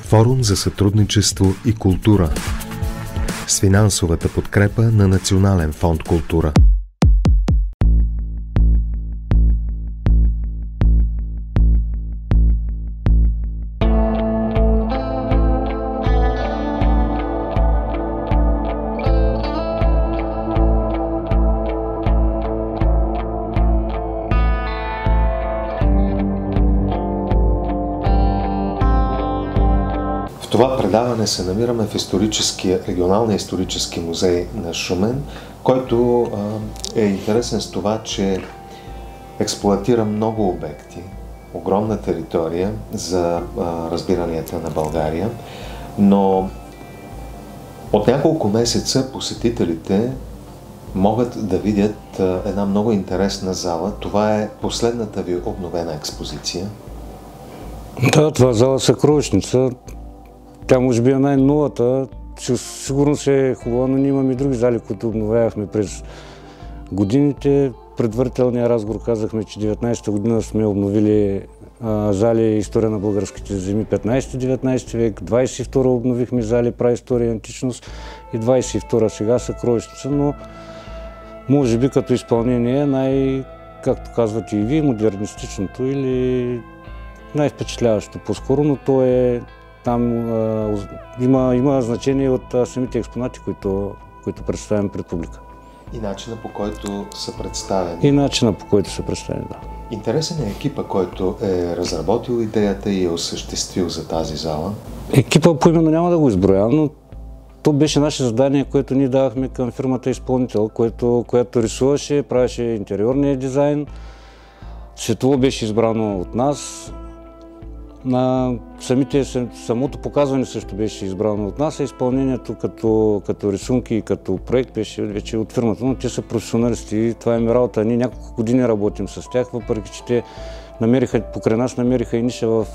Форум за сътрудничество и култура с финансовата подкрепа на Национален фонд „Култура“. В това предаване се намираме в регионалния исторически музей на Шумен, който е интересен с това, че експлоатира много обекти, огромна територия за разбиранията на България, но от няколко месеца посетителите могат да видят една много интересна зала. Това е последната ви обновена експозиция. Да, това е зала Съкровищница. Тя може би е най-новата. Сигурно се е хубаво, но ние имаме и други зали, които обновявахме през годините. Предварителния разговор казахме, че 19-та година сме обновили зали История на българските земи 15-19 век, 22-та обновихме зали Праистория и античност и 22-та сега Съкровищница, но може би като изпълнение както казвате и вие, модернистичното или най-впечатляващо по-скоро, но то е там има значение от самите експонати, които представяме пред публика. И начина по който са представени. Да. Интересен е екипа, който е разработил идеята и е осъществил за тази зала. Екипа поименно няма да го изброя, но то беше наше задание, което ние давахме към фирмата изпълнител, която рисуваше, правеше интериорния дизайн. Светло беше избрано от нас. Самото показване също беше избрано от нас, а изпълнението като рисунки и като проект беше вече от фирмата, но те са професионалисти и това е ми работа. Ние няколко години работим с тях, въпреки че те покрай нас намериха и ниша в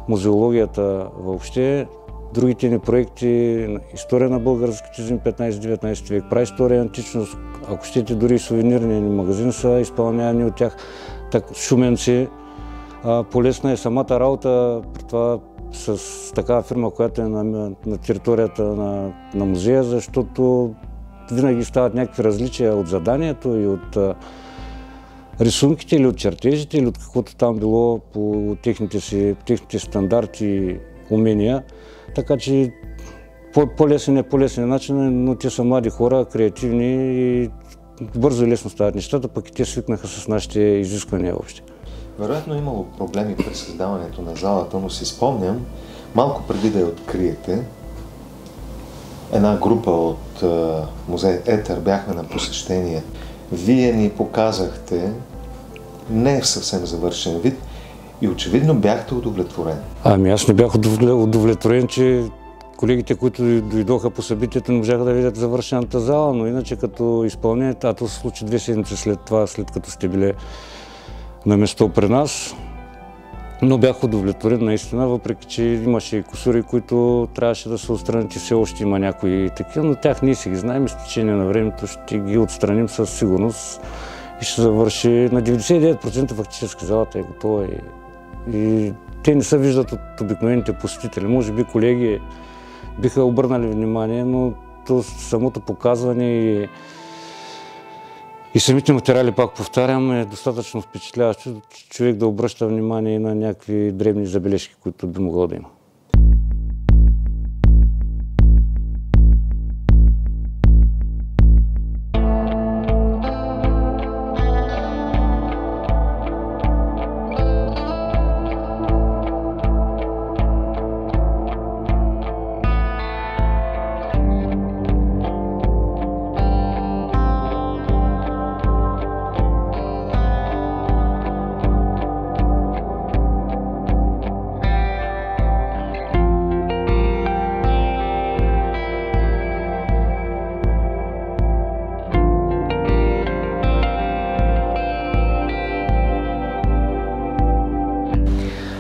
музеологията въобще. Другите ни проекти, История на българските земи 15-19 век, Праистория и античност, ако щете дори и сувенирния ни магазин са изпълнявани от тях шуменци. Полесна е самата работа, при това с такава фирма, която е на територията на музея, защото винаги стават някакви различия от заданието и от рисунките или от чертежите, или от каквото там било по техните стандарти и умения. Така че по-лесен начин, но те са млади хора, креативни и бързо и лесно стават нещата, пък и те свикнаха с нашите изисквания въобще. Вероятно имало проблеми при създаването на залата, но си спомням, малко преди да я откриете, една група от музей Етер бяхме на посещение. Вие ни показахте не в съвсем завършен вид и очевидно бяхте удовлетворен. Аз не бях удовлетворен, че колегите, които дойдоха по събитието, не можаха да видят завършената зала, но иначе като изпълнение, то се случи 2 седмици след това, след като сте били на место при нас, но бях удовлетворен наистина, въпреки че имаше и кусури, които трябваше да се отстранят и все още има някои такива, но тях ние си ги знаем и с течение на времето ще ги отстраним със сигурност и ще завърши на 99% фактически залата е готова и те не се виждат от обикновените посетители. Може би колеги биха обърнали внимание, но самото показване и самите материали, пак повтарям, е достатъчно впечатляващо, човек да обръща внимание на някакви дребни забележки, които би могло да има.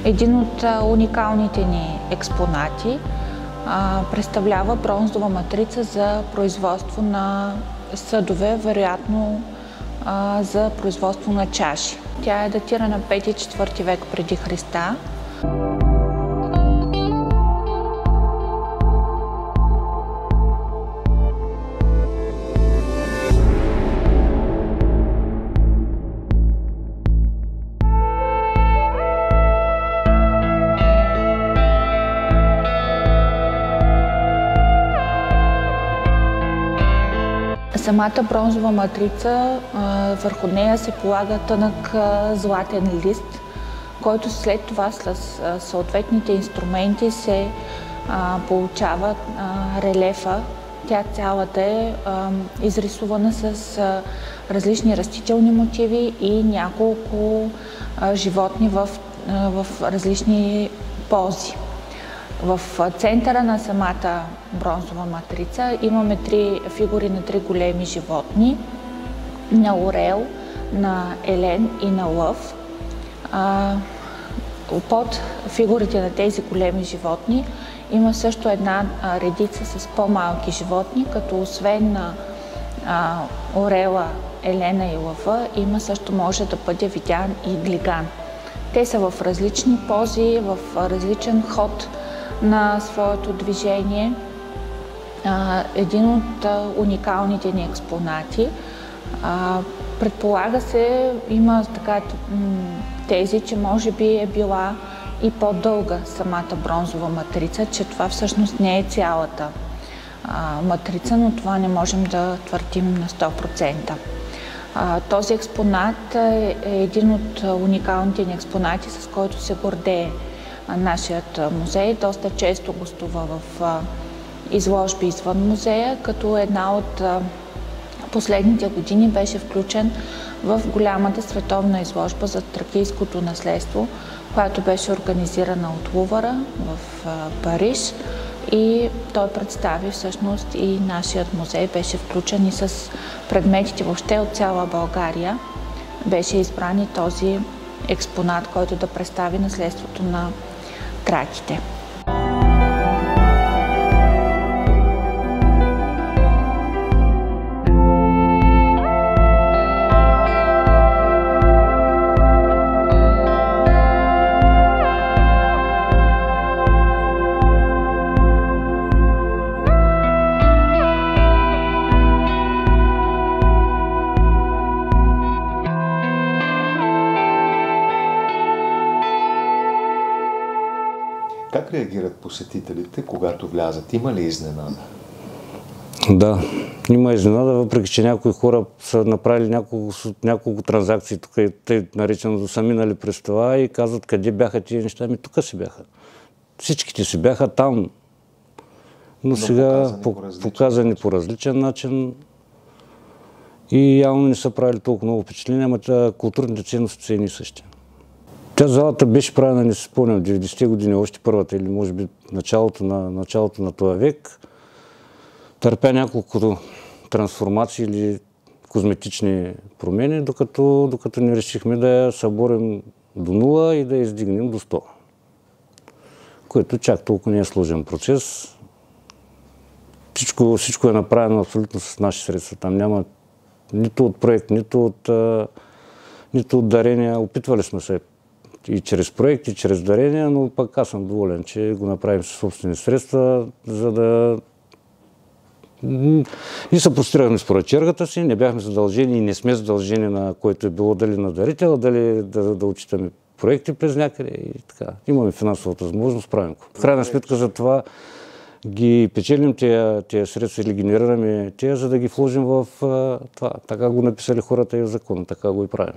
Един от уникалните ни експонати представлява бронзова матрица за производство на съдове, вероятно за производство на чаши. Тя е датирана 5-4 век преди Христа. Самата бронзова матрица, върху нея се полага тънък златен лист, който след това с съответните инструменти се получава релефа. Тя цялата е изрисувана с различни растителни мотиви и няколко животни в различни пози. В центъра на самата бронзова матрица имаме фигури на 3 големи животни, на орел, на елен и на лъв. Под фигурите на тези големи животни има също една редица с по-малки животни, като освен на орела, елена и лъва, може да бъде видян и глиган. Те са в различни пози, в различен ход на своето движение. Един от уникалните ни експонати. Предполага се, има така тези, че може би е била и по-дълга самата бронзова матрица, че това всъщност не е цялата матрица, но това не можем да твърдим на 100%. Този експонат е един от уникалните ни експонати, с който се гордее нашият музей. Доста често гостува в изложби извън музея, като една от последните години беше включен в голямата световна изложба за тракийското наследство, която беше организирана от Лувъра в Париж, и той представи всъщност и нашият музей беше включен и с предметите въобще от цяла България. Беше избран и този експонат, който да представи наследството на траките. Как реагират посетителите, когато влязат? Има ли изненада? Да, има изненада, въпреки че някои хора са направили няколко транзакции, тук те наречено са минали през това и казват къде бяха тия неща. Тук си бяха. Всичките си бяха там. Но сега показани по различен начин и явно не са правили толкова много впечатления, ама културните ценности са едни същи. Тя залата беше правена, не се спомням, 90-те години, още първата или може би началото на този век. Търпя няколко трансформации или козметични промени, докато не решихме да я съборим до 0 и да я издигнем до 100. Което чак толкова не е сложен процес. Всичко е направено абсолютно с наши средства. Там няма нито от проект, нито от дарения. Опитвали сме се и чрез проекти, и чрез дарения, но пък аз съм доволен, че го направим със собствени средства, за да... И се простирахме според чергата си, не бяхме задължени и не сме задължени на който е било дали на дарител, дали да отчитаме проекти през някъде и така. Имаме финансовата възможност, правим го. В крайна сметка за това ги печелим тия средства или генерираме тия, за да ги вложим в това. Така го написали хората и в закона, така го и правим.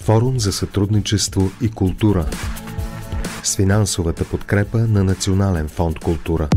Форум за сътрудничество и култура с финансовата подкрепа на Национален фонд „Култура“.